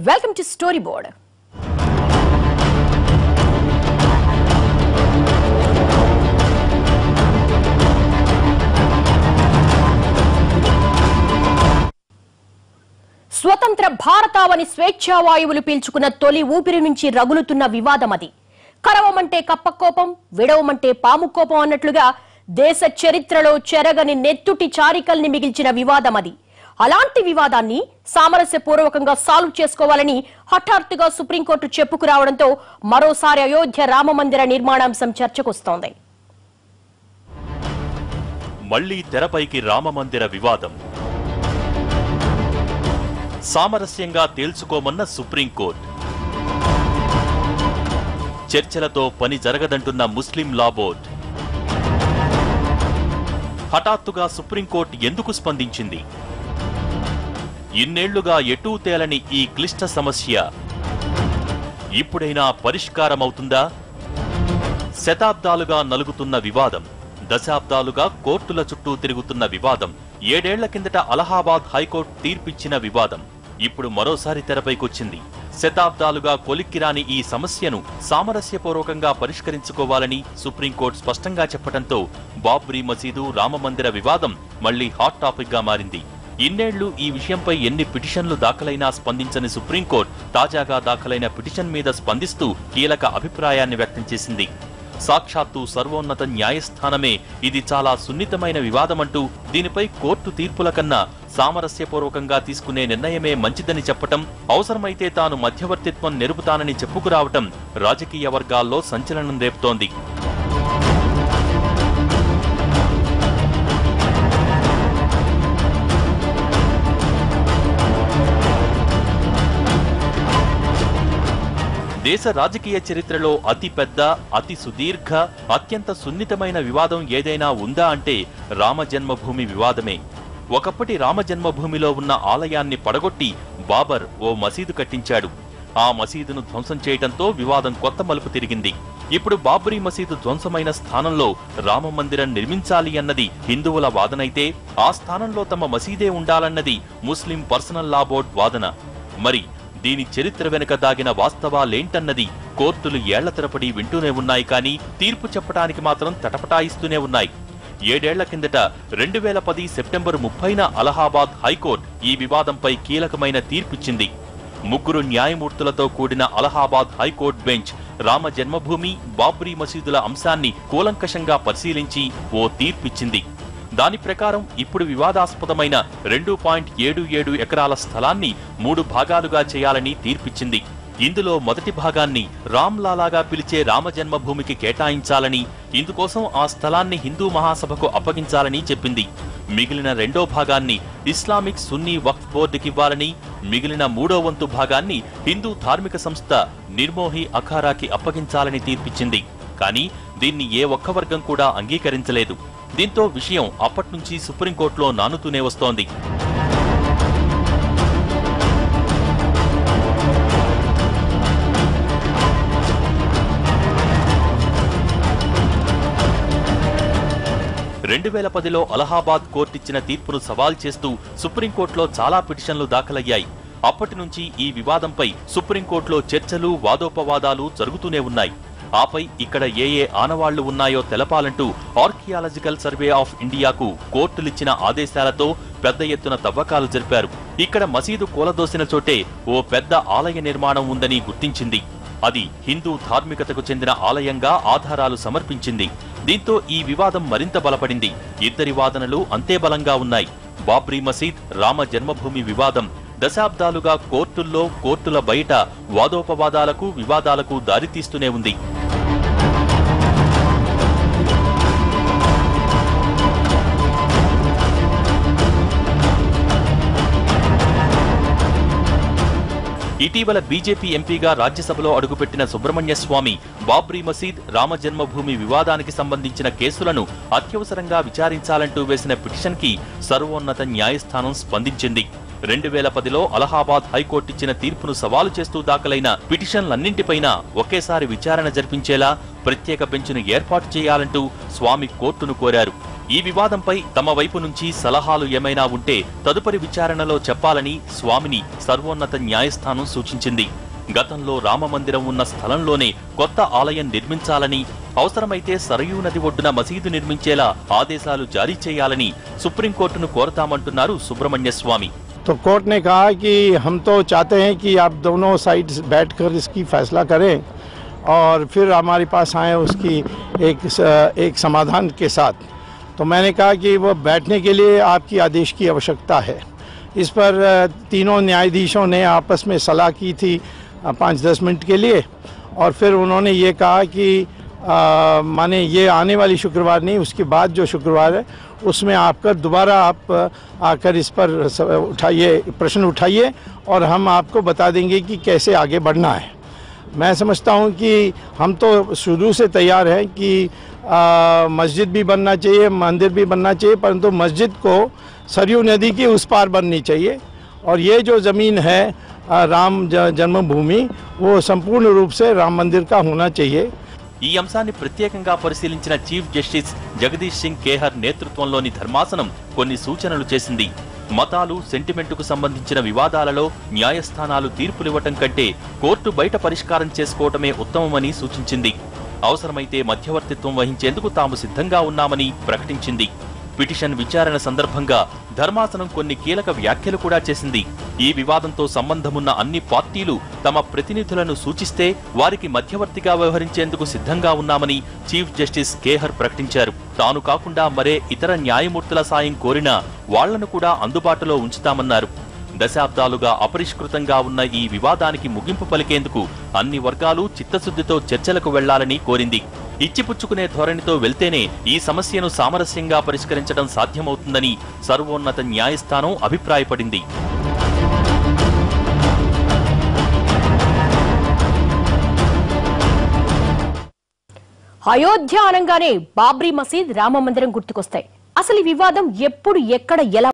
welcome to Storyboard. స్వతంత్ర భారతావని స్వేచ్ఛావాయువులు పీల్చుకున్న తొలి ఊపిరి నుంచి రగులుతున్న వివాదమది. కరవమంటే కప్పకోపం, విడవమంటే పాముకోపం అన్నట్లుగా దేశ చరిత్రలో చెరగని నెత్తుటి చారికల్ని మిగిల్చిన వివాదమది. అలాంటి వివాదాన్ని సామరస్యపూర్వకంగా సాల్వ్ చేసుకోవాలని హఠాత్తుగా సుప్రీంకోర్టు చెప్పుకురావడంతో మరోసారి అయోధ్య రామమందిర నిర్మాణాంశం చర్చకొస్తోంది. మళ్లీ తెరపైకి రామమందిర వివాదం. సామరస్యంగా తేల్చుకోమన్న సుప్రీంకోర్టు. చర్చలతో పని జరగదంటున్న ముస్లిం లా బోర్డు. హఠాత్తుగా సుప్రీంకోర్టు ఎందుకు స్పందించింది? ఇన్నేళ్లుగా ఎటూ తేలని ఈ క్లిష్ట సమస్య ఇప్పుడైనా పరిష్కారమవుతుందా? శతాబ్దాలుగా నలుగుతున్న వివాదం, దశాబ్దాలుగా కోర్టుల చుట్టూ తిరుగుతున్న వివాదం, 7 ఏళ్ల కిందట అలహాబాద్ హైకోర్టు తీర్పిచ్చిన వివాదం ఇప్పుడు మరోసారి తెరపైకొచ్చింది. శతాబ్దాలుగా కొలిక్కిరాని ఈ సమస్యను సామరస్యపూర్వకంగా పరిష్కరించుకోవాలని సుప్రీంకోర్టు స్పష్టంగా చెప్పడంతో బాబ్రీ మసీదు రామమందిర వివాదం మళ్లీ హాట్ టాపిక్ గా మారింది. ఇన్నేళ్లు ఈ విషయంపై ఎన్ని పిటిషన్లు దాఖలైనా స్పందించని సుప్రీంకోర్టు తాజాగా దాఖలైన పిటిషన్ మీద స్పందిస్తూ కీలక అభిప్రాయాన్ని వ్యక్తం చేసింది. సాక్షాత్తు సర్వోన్నత న్యాయస్థానమే ఇది చాలా సున్నితమైన వివాదమంటూ దీనిపై కోర్టు తీర్పుల కన్నా సామరస్యపూర్వకంగా తీసుకునే నిర్ణయమే మంచిదని చెప్పటం, అవసరమైతే తాను మధ్యవర్తిత్వం నెరుపుతానని చెప్పుకురావటం రాజకీయ వర్గాల్లో సంచలనం రేపుతోంది. దేశ రాజకీయ చరిత్రలో అతి పెద్ద, అతి సుదీర్ఘ, అత్యంత సున్నితమైన వివాదం ఏదైనా ఉందా అంటే రామజన్మభూమి వివాదమే. ఒకప్పటి రామజన్మభూమిలో ఉన్న ఆలయాన్ని పడగొట్టి బాబర్ ఓ మసీదు కట్టించాడు. ఆ మసీదును ధ్వంసం చేయడంతో వివాదం కొత్త మలుపు తిరిగింది. ఇప్పుడు బాబ్రీ మసీదు ధ్వంసమైన స్థానంలో రామమందిరం నిర్మించాలి అన్నది హిందువుల వాదనైతే ఆ స్థానంలో తమ మసీదే ఉండాలన్నది ముస్లిం పర్సనల్ లా బోర్డు వాదన. మరి దీని చరిత్ర వెనుక దాగిన వాస్తవాలేంటన్నది కోర్టులు ఏళ్ల తరబడి వింటూనే ఉన్నాయి, కానీ తీర్పు చెప్పడానికి మాత్రం తటపటాయిస్తూనే ఉన్నాయి. 7 ఏళ్ల కిందట 2010 సెప్టెంబర్ 30న అలహాబాద్ హైకోర్టు ఈ వివాదంపై కీలకమైన తీర్పిచ్చింది. 3 న్యాయమూర్తులతో కూడిన అలహాబాద్ హైకోర్టు బెంచ్ రామ జన్మభూమి, బాబ్రీ మసీదుల అంశాన్ని కూలంకషంగా పరిశీలించి ఓ తీర్పిచ్చింది. దాని ప్రకారం ఇప్పుడు వివాదాస్పదమైన 2.77 ఎకరాల స్థలాన్ని 3 భాగాలుగా చేయాలని తీర్పిచ్చింది. ఇందులో మొదటి భాగాన్ని రామ్లాలాగా పిలిచే రామజన్మభూమికి కేటాయించాలని, ఇందుకోసం ఆ స్థలాన్ని హిందూ మహాసభకు అప్పగించాలని చెప్పింది. మిగిలిన 2వ భాగాన్ని ఇస్లామిక్ సున్నీ వక్ఫ్ బోర్డుకివ్వాలని, మిగిలిన 3వ వంతు భాగాన్ని హిందూ ధార్మిక సంస్థ నిర్మోహి అఖారాకి అప్పగించాలని తీర్పిచ్చింది. కానీ దీన్ని ఏ ఒక్క వర్గం కూడా అంగీకరించలేదు. దీంతో విషయం అప్పట్నుంచి సుప్రీంకోర్టులో నానుతూనే వస్తోంది. (2010) అలహాబాద్ కోర్టిచ్చిన తీర్పును సవాల్ చేస్తూ సుప్రీంకోర్టులో చాలా పిటిషన్లు దాఖలయ్యాయి. అప్పటి నుంచి ఈ వివాదంపై సుప్రీంకోర్టులో చర్చలు, వాదోపవాదాలు జరుగుతూనే ఉన్నాయి. ఆపై ఇక్కడ ఏ ఆనవాళ్లు ఉన్నాయో తెలపాలంటూ ఆర్కియాలజికల్ సర్వే ఆఫ్ ఇండియాకు కోర్టులిచ్చిన ఆదేశాలతో పెద్ద ఎత్తున తవ్వకాలు జరిపారు. ఇక్కడ మసీదు కూలదోసిన చోటే ఓ పెద్ద ఆలయ నిర్మాణం ఉందని గుర్తించింది. అది హిందూ ధార్మికతకు చెందిన ఆలయంగా ఆధారాలు సమర్పించింది. దీంతో ఈ వివాదం మరింత బలపడింది. ఇద్దరి వాదనలు అంతే బలంగా ఉన్నాయి. బాబ్రీ మసీద్, రామ జన్మభూమి వివాదం దశాబ్దాలుగా కోర్టుల్లో, కోర్టుల బయట వాదోపవాదాలకు, వివాదాలకు దారితీస్తూనే ఉంది. ఇటీవల బీజేపీ ఎంపీగా రాజ్యసభలో అడుగుపెట్టిన సుబ్రహ్మణ్య స్వామి బాబ్రీ మసీద్, రామ జన్మభూమి వివాదానికి సంబంధించిన కేసులను అత్యవసరంగా విచారించాలంటూ వేసిన పిటిషన్ కి సర్వోన్నత న్యాయస్థానం స్పందించింది. 2010లో అలహాబాద్ హైకోర్టు ఇచ్చిన తీర్పును సవాలు చేస్తూ దాఖలైన పిటిషన్లన్నింటిపైనా ఒకేసారి విచారణ జరిపించేలా ప్రత్యేక బెంచ్ను ఏర్పాటు చేయాలంటూ స్వామి కోర్టును కోరారు. ఈ వివాదంపై తమ వైపు నుంచి సలహాలు ఏమైనా ఉంటే తదుపరి విచారణలో చెప్పాలని స్వామిని సర్వోన్నత న్యాయస్థానం సూచించింది. గతంలో రామమందిరం ఉన్న స్థలంలోనే కొత్త ఆలయం నిర్మించాలని, అవసరమైతే సరయూ నది ఒడ్డున మసీదు నిర్మించేలా ఆదేశాలు జారీ చేయాలని సుప్రీంకోర్టును కోరతామంటున్నారు సుబ్రహ్మణ్య స్వామి. तो कोर्ट ने कहा कि हम तो चाहते हैं कि आप दोनों साइड बैठकर इसकी फैसला करें और फिर हमारे पास आए उसकी एक समाधान के साथ. तो मैंने कहा कि वो बैठने के लिए आपकी आदेश की आवश्यकता है. इस पर तीनों न्यायाधीशों ने आपस में सलाह की थी 5-10 मिनट के लिए और फिर उन्होंने ये कहा कि माने ये आने वाली शुक्रवार नहीं, उसके बाद जो शुक्रवार है उसमें आपका दोबारा आप आकर इस पर प्रश्न उठाइए और हम आपको बता देंगे कि कैसे आगे बढ़ना है. मैं समझता हूँ कि हम तो शुरू से तैयार हैं कि मस्जिद भी बनना चाहिए, मंदिर भी बनना चाहिए, परंतु मस्जिद को सरयू नदी की उस पार बननी चाहिए और ये जो ज़मीन है राम जन्मभूमि वो संपूर्ण रूप से राम मंदिर का होना चाहिए. ఈ అంశాన్ని ప్రత్యేకంగా పరిశీలించిన చీఫ్ జస్టిస్ జగదీష్ సింగ్ కేహర్ నేతృత్వంలోని ధర్మాసనం కొన్ని సూచనలు చేసింది. మతాలు, సెంటిమెంటుకు సంబంధించిన వివాదాలలో న్యాయస్థానాలు తీర్పులివ్వటం కంటే కోర్టు బయట పరిష్కారం చేసుకోవటమే ఉత్తమమని సూచించింది. అవసరమైతే మధ్యవర్తిత్వం వహించేందుకు తాము సిద్ధంగా ఉన్నామని ప్రకటించింది. పిటిషన్ విచారణ సందర్భంగా ధర్మాసనం కొన్ని కీలక వ్యాఖ్యలు కూడా చేసింది. ఈ వివాదంతో సంబంధమున్న అన్ని పార్టీలు తమ ప్రతినిధులను సూచిస్తే వారికి మధ్యవర్తిగా వ్యవహరించేందుకు సిద్ధంగా ఉన్నామని చీఫ్ జస్టిస్ కేహర్ ప్రకటించారు. తాను కాకుండా మరే ఇతర న్యాయమూర్తుల సాయం కోరినా వాళ్లను కూడా అందుబాటులో ఉంచుతామన్నారు. దశాబ్దాలుగా అపరిష్కృతంగా ఉన్న ఈ వివాదానికి ముగింపు పలికేందుకు అన్ని వర్గాలు చిత్తశుద్ధితో చర్చలకు వెళ్లాలని కోరింది. ఇచ్చిపుచ్చుకునే ధోరణితో వెళ్తేనే ఈ సమస్యను సామరస్యంగా పరిష్కరించడం సాధ్యమవుతుందని సర్వోన్నత న్యాయస్థానం అభిప్రాయపడింది. అయోధ్య అనగానే బాబ్రీ మసీద్, రామ మందిరం గుర్తుకొస్తాయి. అసలు ఈ వివాదం ఎప్పుడు, ఎక్కడ, ఎలా